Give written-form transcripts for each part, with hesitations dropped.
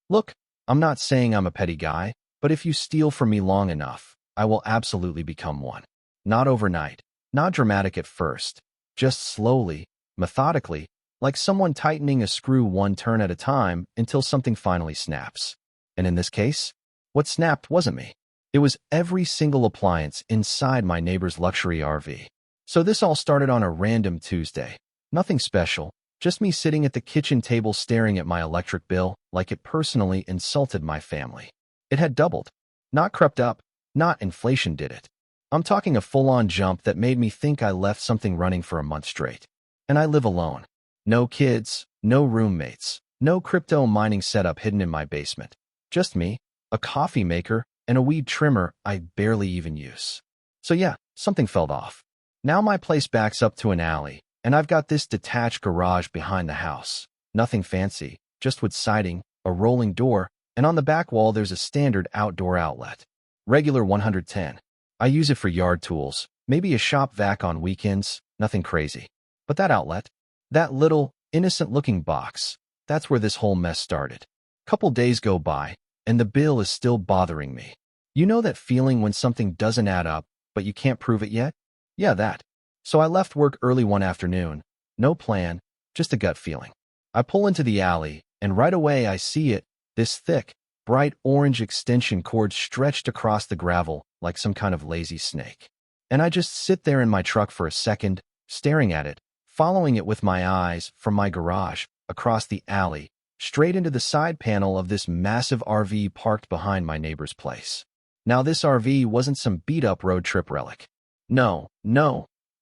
Look, I'm not saying I'm a petty guy, but if you steal from me long enough, I will absolutely become one. Not overnight, not dramatic at first, just slowly, methodically, like someone tightening a screw one turn at a time until something finally snaps. And in this case, what snapped wasn't me. It was every single appliance inside my neighbor's luxury RV. So this all started on a random Tuesday. Nothing special, just me sitting at the kitchen table staring at my electric bill like it personally insulted my family. It had doubled. Not crept up, not inflation did it. I'm talking a full-on jump that made me think I left something running for a month straight. And I live alone. No kids, no roommates, no crypto mining setup hidden in my basement. Just me, a coffee maker, and a weed trimmer I barely even use. So yeah, something fell off. Now my place backs up to an alley, and I've got this detached garage behind the house. Nothing fancy, just wood siding, a rolling door, and on the back wall there's a standard outdoor outlet. Regular 110. I use it for yard tools, maybe a shop vac on weekends, nothing crazy. But that outlet, that little, innocent-looking box, that's where this whole mess started. Couple days go by, and the bill is still bothering me. You know that feeling when something doesn't add up, but you can't prove it yet? Yeah, that. So I left work early one afternoon. No plan, just a gut feeling. I pull into the alley, and right away I see it, this thick, bright orange extension cord stretched across the gravel like some kind of lazy snake. And I just sit there in my truck for a second, staring at it, following it with my eyes from my garage, across the alley, straight into the side panel of this massive RV parked behind my neighbor's place. Now this RV wasn't some beat-up road trip relic. No.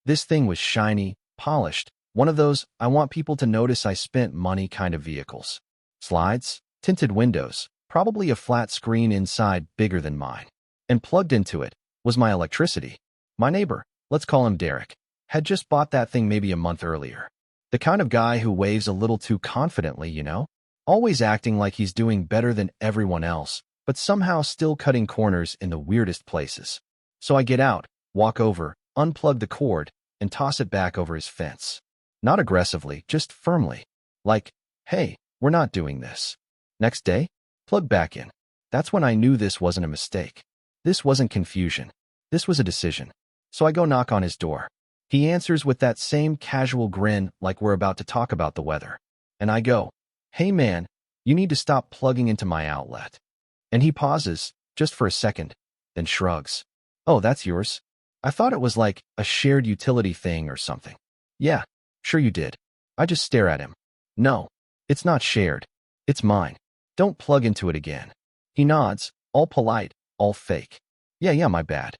This thing was shiny, polished, one of those I want people to notice I spent money kind of vehicles. Slides, tinted windows, probably a flat screen inside bigger than mine. And plugged into it was my electricity. My neighbor, let's call him Derek, had just bought that thing maybe a month earlier. The kind of guy who waves a little too confidently, you know? Always acting like he's doing better than everyone else, but somehow still cutting corners in the weirdest places. So I get out, walk over, unplug the cord, and toss it back over his fence. Not aggressively, just firmly. Like, hey, we're not doing this. Next day, plug back in. That's when I knew this wasn't a mistake. This wasn't confusion. This was a decision. So I go knock on his door. He answers with that same casual grin like we're about to talk about the weather. And I go, hey man, you need to stop plugging into my outlet. And he pauses, just for a second, then shrugs. Oh, that's yours? I thought it was like a shared utility thing or something. Yeah, sure you did. I just stare at him. No, it's not shared. It's mine. Don't plug into it again. He nods, all polite, all fake. Yeah, my bad.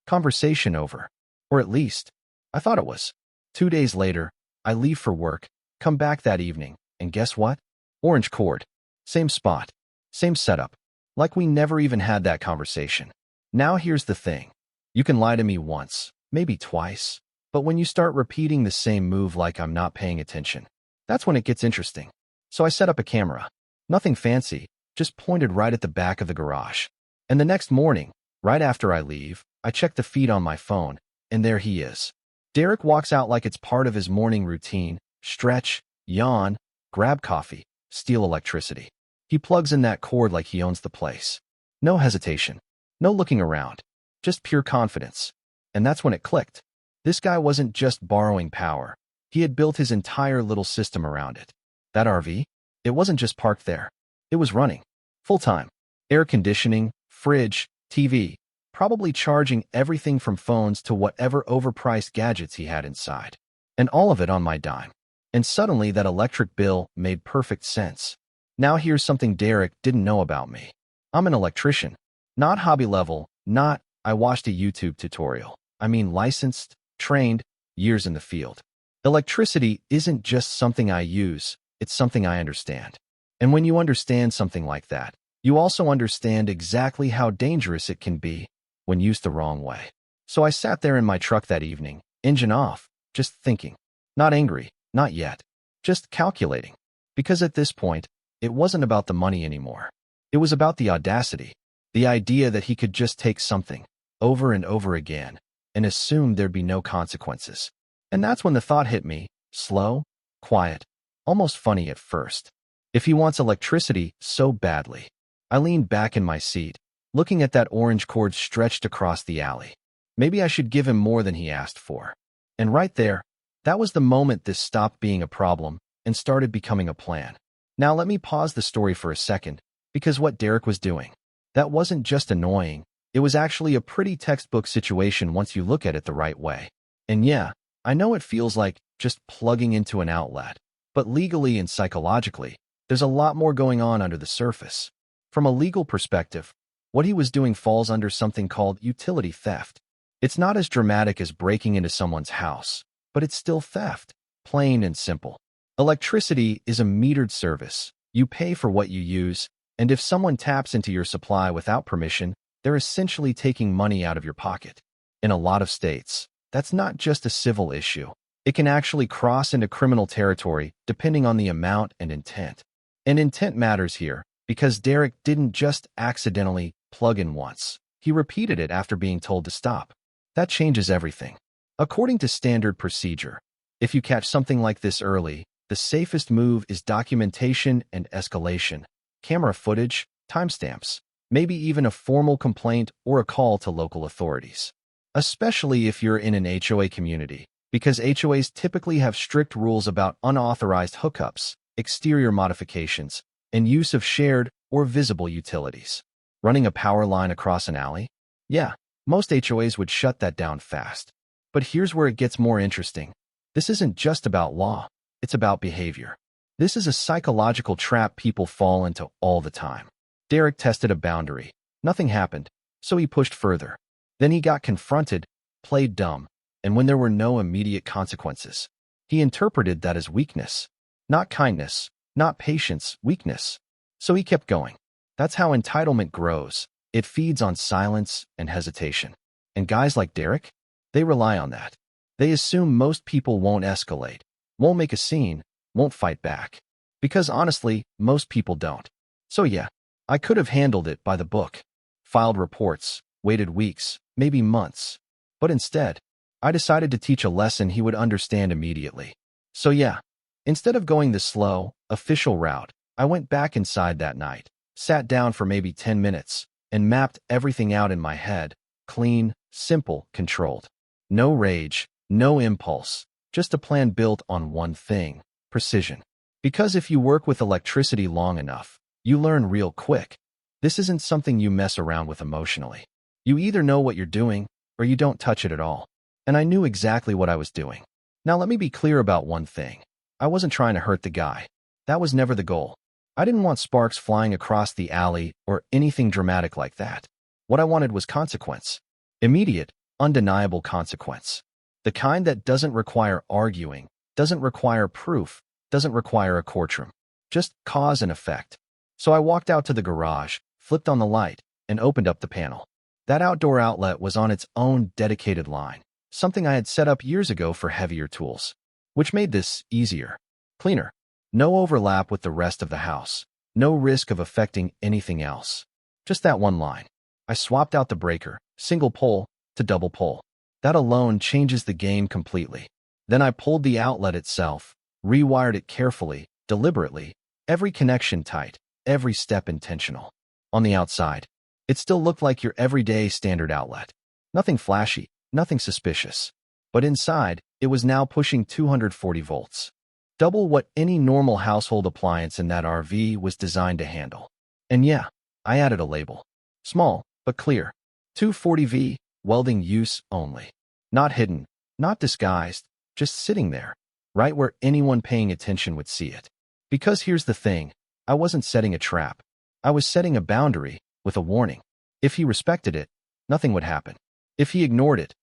Conversation over. Or at least, I thought it was. 2 days later, I leave for work, come back that evening, and guess what? Orange cord. Same spot. Same setup. Like we never even had that conversation. Now here's the thing. You can lie to me once, maybe twice, but when you start repeating the same move like I'm not paying attention, that's when it gets interesting. So I set up a camera. Nothing fancy, just pointed right at the back of the garage. And the next morning, right after I leave, I check the feed on my phone, and there he is. Derek walks out like it's part of his morning routine, stretch, yawn, grab coffee, steal electricity. He plugs in that cord like he owns the place. No hesitation, no looking around, just pure confidence. And that's when it clicked. This guy wasn't just borrowing power. He had built his entire little system around it. That RV? It wasn't just parked there. It was running. Full time. Air conditioning, fridge, TV, probably charging everything from phones to whatever overpriced gadgets he had inside. And all of it on my dime. And suddenly that electric bill made perfect sense. Now here's something Derek didn't know about me. I'm an electrician. Not hobby level, not I watched a YouTube tutorial. I mean licensed, trained, years in the field. Electricity isn't just something I use, it's something I understand. And when you understand something like that, you also understand exactly how dangerous it can be when used the wrong way. So I sat there in my truck that evening, engine off, just thinking. Not angry, not yet. Just calculating. Because at this point, it wasn't about the money anymore. It was about the audacity, the idea that he could just take something, over and over again, and assume there'd be no consequences. And that's when the thought hit me, slow, quiet, almost funny at first. If he wants electricity so badly. I leaned back in my seat, looking at that orange cord stretched across the alley. Maybe I should give him more than he asked for. And right there, that was the moment this stopped being a problem and started becoming a plan. Now let me pause the story for a second, because what Derek was doing, that wasn't just annoying, it was actually a pretty textbook situation once you look at it the right way. And yeah, I know it feels like just plugging into an outlet, but legally and psychologically, there's a lot more going on under the surface. From a legal perspective, what he was doing falls under something called utility theft. It's not as dramatic as breaking into someone's house, but it's still theft, plain and simple. Electricity is a metered service. You pay for what you use, and if someone taps into your supply without permission, they're essentially taking money out of your pocket. In a lot of states, that's not just a civil issue. It can actually cross into criminal territory depending on the amount and intent. And intent matters here, because Derek didn't just accidentally plug in once. He repeated it after being told to stop. That changes everything. According to standard procedure, if you catch something like this early, the safest move is documentation and escalation, camera footage, timestamps, maybe even a formal complaint or a call to local authorities. Especially if you're in an HOA community, because HOAs typically have strict rules about unauthorized hookups, exterior modifications, and use of shared or visible utilities. Running a power line across an alley? Yeah, most HOAs would shut that down fast. But here's where it gets more interesting. This isn't just about law, it's about behavior. This is a psychological trap people fall into all the time. Derek tested a boundary. Nothing happened, so he pushed further. Then he got confronted, played dumb, and when there were no immediate consequences, he interpreted that as weakness. Not kindness, not patience, weakness. So he kept going. That's how entitlement grows. It feeds on silence and hesitation. And guys like Derek, they rely on that. They assume most people won't escalate, won't make a scene, won't fight back. Because honestly, most people don't. So yeah, I could have handled it by the book, filed reports, waited weeks, maybe months. But instead, I decided to teach a lesson he would understand immediately. So yeah, instead of going the slow, official route, I went back inside that night, sat down for maybe 10 minutes, and mapped everything out in my head, clean, simple, controlled. No rage, no impulse, just a plan built on one thing, precision. Because if you work with electricity long enough, you learn real quick. This isn't something you mess around with emotionally. You either know what you're doing, or you don't touch it at all. And I knew exactly what I was doing. Now let me be clear about one thing. I wasn't trying to hurt the guy. That was never the goal. I didn't want sparks flying across the alley or anything dramatic like that. What I wanted was consequence. Immediate, undeniable consequence. The kind that doesn't require arguing, doesn't require proof, doesn't require a courtroom. Just cause and effect. So I walked out to the garage, flipped on the light, and opened up the panel. That outdoor outlet was on its own dedicated line, something I had set up years ago for heavier tools, which made this easier, cleaner. No overlap with the rest of the house, no risk of affecting anything else. Just that one line. I swapped out the breaker, single pole, to double pole. That alone changes the game completely. Then I pulled the outlet itself, rewired it carefully, deliberately, every connection tight, every step intentional. On the outside, it still looked like your everyday standard outlet. Nothing flashy, nothing suspicious. But inside, it was now pushing 240 volts. Double what any normal household appliance in that RV was designed to handle. And yeah, I added a label. Small, but clear. 240V, welding use only. Not hidden, not disguised, just sitting there, right where anyone paying attention would see it. Because here's the thing, I wasn't setting a trap. I was setting a boundary, with a warning. If he respected it, nothing would happen. If he ignored it,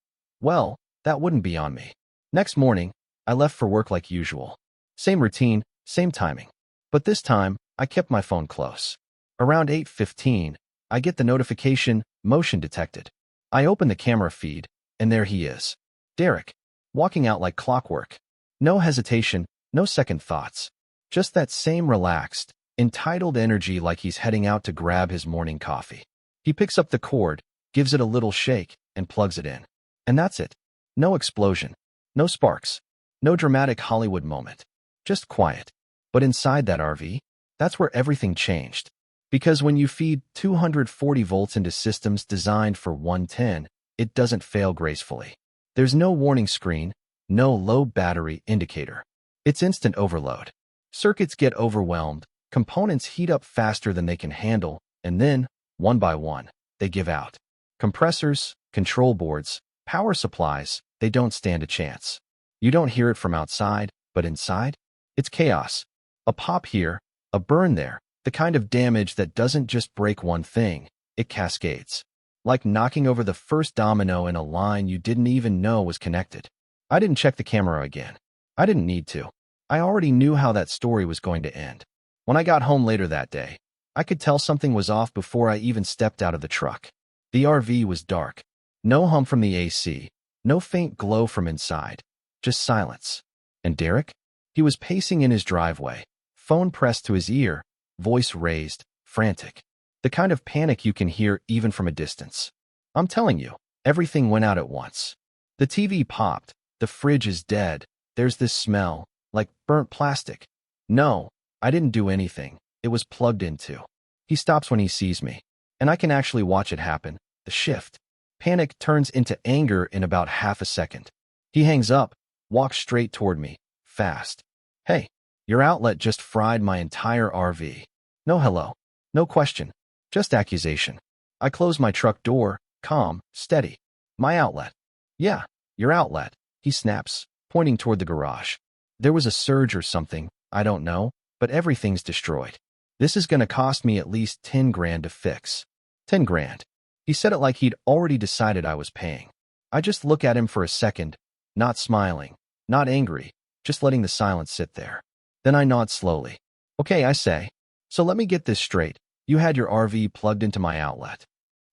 well, that wouldn't be on me. Next morning, I left for work like usual. Same routine, same timing. But this time, I kept my phone close. Around 8:15, I get the notification, motion detected. I open the camera feed, and there he is. Derek, walking out like clockwork. No hesitation, no second thoughts. Just that same relaxed, entitled energy like he's heading out to grab his morning coffee. He picks up the cord, gives it a little shake, and plugs it in. And that's it. No explosion. No sparks. No dramatic Hollywood moment. Just quiet. But inside that RV, That's where everything changed. Because when you feed 240 volts into systems designed for 110, it doesn't fail gracefully. There's no warning screen, no low battery indicator. It's instant overload. Circuits get overwhelmed, components heat up faster than they can handle, and then, one by one, they give out. Compressors, control boards, power supplies, they don't stand a chance. You don't hear it from outside, but inside, it's chaos. A pop here, a burn there, the kind of damage that doesn't just break one thing, it cascades. Like knocking over the first domino in a line you didn't even know was connected. I didn't check the camera again. I didn't need to. I already knew how that story was going to end. When I got home later that day, I could tell something was off before I even stepped out of the truck. The RV was dark. No hum from the AC, no faint glow from inside, just silence. And Derek? He was pacing in his driveway, phone pressed to his ear, voice raised, frantic. The kind of panic you can hear even from a distance. I'm telling you, everything went out at once. The TV popped, the fridge is dead, there's this smell, like burnt plastic. No, I didn't do anything, it was plugged into. He stops when he sees me, and I can actually watch it happen, the shift. Panic turns into anger in about half a second. He hangs up, walks straight toward me, fast. Hey, your outlet just fried my entire RV. No hello, no question, just accusation. I close my truck door, calm, steady. My outlet. Yeah, your outlet, he snaps, pointing toward the garage. There was a surge or something, I don't know, but everything's destroyed. This is gonna cost me at least 10 grand to fix. 10 grand. He said it like he'd already decided I was paying. I just look at him for a second, not smiling, not angry, just letting the silence sit there. Then I nod slowly. Okay, I say. So let me get this straight. You had your RV plugged into my outlet.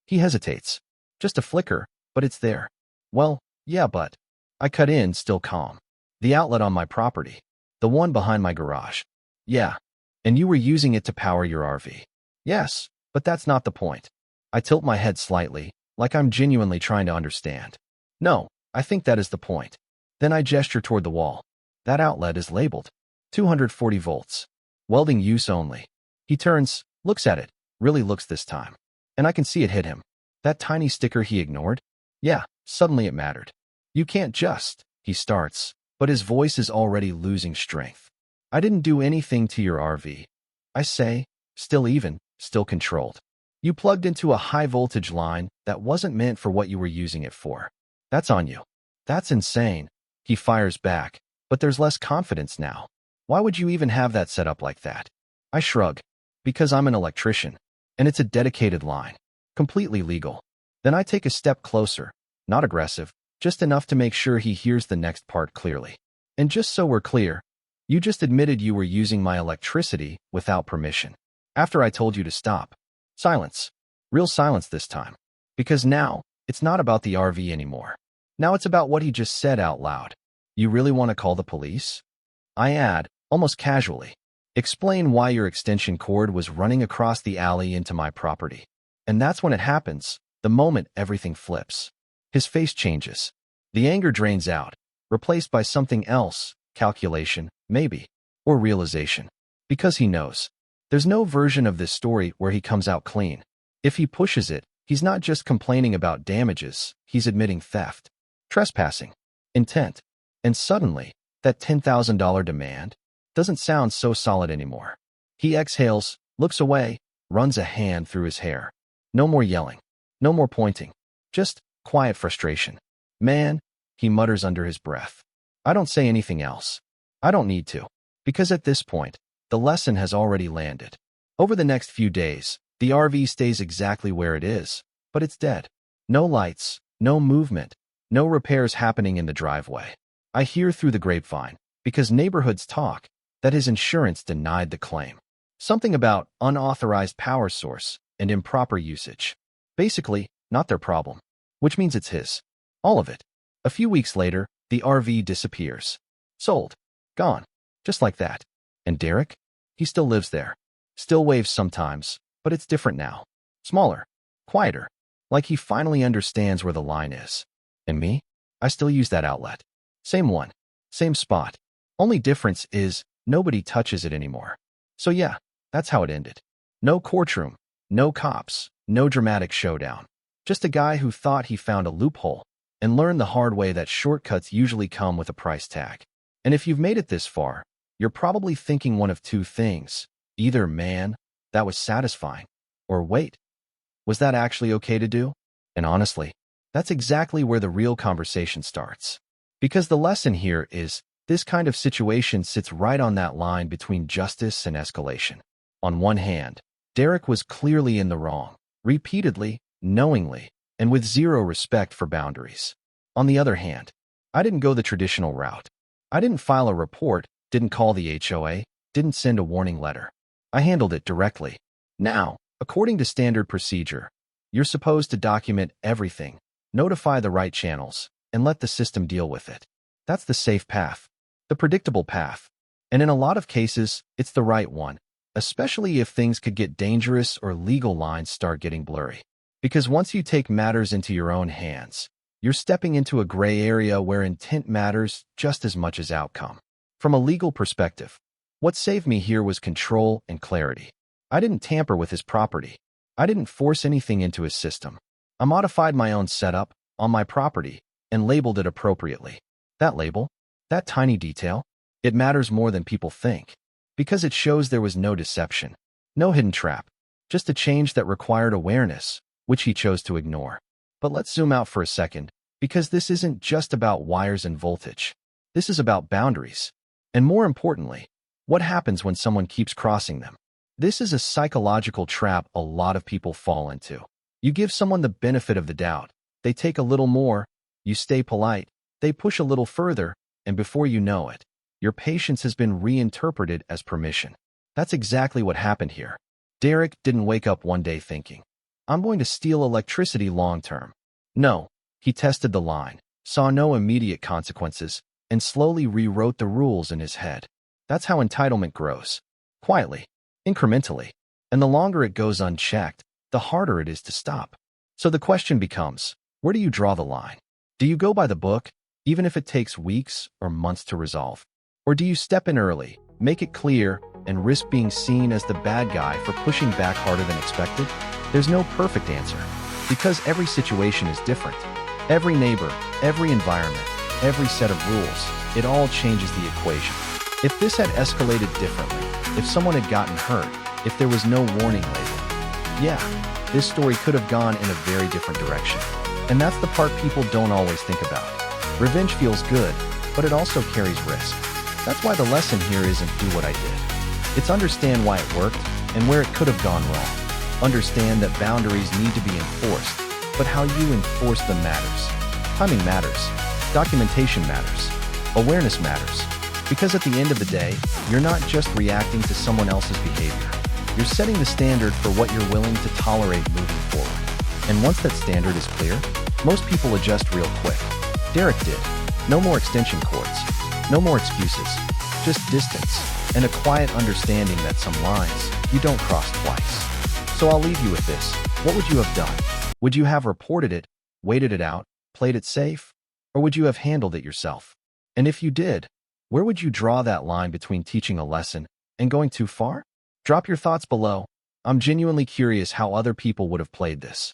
He hesitates. Just a flicker, but it's there. Well, yeah, but. I cut in, still calm. The outlet on my property. The one behind my garage. Yeah. And you were using it to power your RV. Yes, but that's not the point. I tilt my head slightly, like I'm genuinely trying to understand. No, I think that is the point. Then I gesture toward the wall. That outlet is labeled 240 volts. Welding use only. He turns, looks at it, really looks this time. And I can see it hit him. That tiny sticker he ignored? Yeah, suddenly it mattered. You can't just, he starts, but his voice is already losing strength. I didn't do anything to your RV. I say, still even, still controlled. You plugged into a high voltage line that wasn't meant for what you were using it for. That's on you. That's insane. He fires back, but there's less confidence now. Why would you even have that set up like that? I shrug. Because I'm an electrician, and it's a dedicated line. Completely legal. Then I take a step closer, not aggressive, just enough to make sure he hears the next part clearly. And just so we're clear, you just admitted you were using my electricity without permission. After I told you to stop. Silence. Real silence this time. Because now, it's not about the RV anymore. Now it's about what he just said out loud. You really want to call the police? I add, almost casually. Explain why your extension cord was running across the alley into my property. And that's when it happens, the moment everything flips. His face changes. The anger drains out, replaced by something else, calculation, maybe, or realization. Because he knows. There's no version of this story where he comes out clean. If he pushes it, he's not just complaining about damages, he's admitting theft, trespassing, intent. And suddenly, that $10,000 demand doesn't sound so solid anymore. He exhales, looks away, runs a hand through his hair. No more yelling. No more pointing. Just quiet frustration. Man, he mutters under his breath. I don't say anything else. I don't need to. Because at this point, the lesson has already landed. Over the next few days, the RV stays exactly where it is, but it's dead. No lights, no movement, no repairs happening in the driveway. I hear through the grapevine, because neighborhoods talk, that his insurance denied the claim. Something about unauthorized power source and improper usage. Basically, not their problem. Which means it's his. All of it. A few weeks later, the RV disappears. Sold. Gone. Just like that. And Derek? He still lives there. Still waves sometimes, but it's different now. Smaller. Quieter. Like he finally understands where the line is. And me? I still use that outlet. Same one. Same spot. Only difference is, nobody touches it anymore. So yeah, That's how it ended. No courtroom, no cops, no dramatic showdown. Just a guy who thought he found a loophole and learned the hard way that shortcuts usually come with a price tag. And if you've made it this far, you're probably thinking one of two things. Either, man, that was satisfying, or wait, was that actually okay to do? And honestly, that's exactly where the real conversation starts. Because the lesson here is, this kind of situation sits right on that line between justice and escalation. On one hand, Derek was clearly in the wrong, repeatedly, knowingly, and with zero respect for boundaries. On the other hand, I didn't go the traditional route. I didn't file a report, didn't call the HOA, didn't send a warning letter. I handled it directly. Now, according to standard procedure, you're supposed to document everything, notify the right channels, and let the system deal with it. That's the safe path, the predictable path. And in a lot of cases, it's the right one, especially if things could get dangerous or legal lines start getting blurry. Because once you take matters into your own hands, you're stepping into a gray area where intent matters just as much as outcome. From a legal perspective, what saved me here was control and clarity. I didn't tamper with his property. I didn't force anything into his system. I modified my own setup on my property and labeled it appropriately. That label, that tiny detail, it matters more than people think, because it shows there was no deception, no hidden trap, just a change that required awareness, which he chose to ignore. But let's zoom out for a second, because this isn't just about wires and voltage. This is about boundaries. And more importantly, what happens when someone keeps crossing them? This is a psychological trap a lot of people fall into. You give someone the benefit of the doubt. They take a little more, you stay polite, they push a little further, and before you know it, your patience has been reinterpreted as permission. That's exactly what happened here. Derek didn't wake up one day thinking, I'm going to steal electricity long term. No, he tested the line, saw no immediate consequences, and slowly rewrote the rules in his head. That's how entitlement grows. Quietly, incrementally. And the longer it goes unchecked, the harder it is to stop. So the question becomes, where do you draw the line? Do you go by the book, even if it takes weeks or months to resolve? Or do you step in early, make it clear, and risk being seen as the bad guy for pushing back harder than expected? There's no perfect answer, because every situation is different. Every neighbor, every environment, every set of rules, it all changes the equation. If this had escalated differently, if someone had gotten hurt, if there was no warning label, yeah, this story could have gone in a very different direction. And that's the part people don't always think about. Revenge feels good, but it also carries risk. That's why the lesson here isn't do what I did. It's understand why it worked and where it could have gone wrong. Understand that boundaries need to be enforced, but how you enforce them matters. Timing matters. Documentation matters. Awareness matters. Because at the end of the day, you're not just reacting to someone else's behavior. You're setting the standard for what you're willing to tolerate moving forward. And once that standard is clear, most people adjust real quick. Derek did. No more extension cords. No more excuses. Just distance and a quiet understanding that some lines you don't cross twice. So I'll leave you with this. What would you have done? Would you have reported it, waited it out, played it safe? Or would you have handled it yourself? And if you did, where would you draw that line between teaching a lesson and going too far? Drop your thoughts below. I'm genuinely curious how other people would have played this.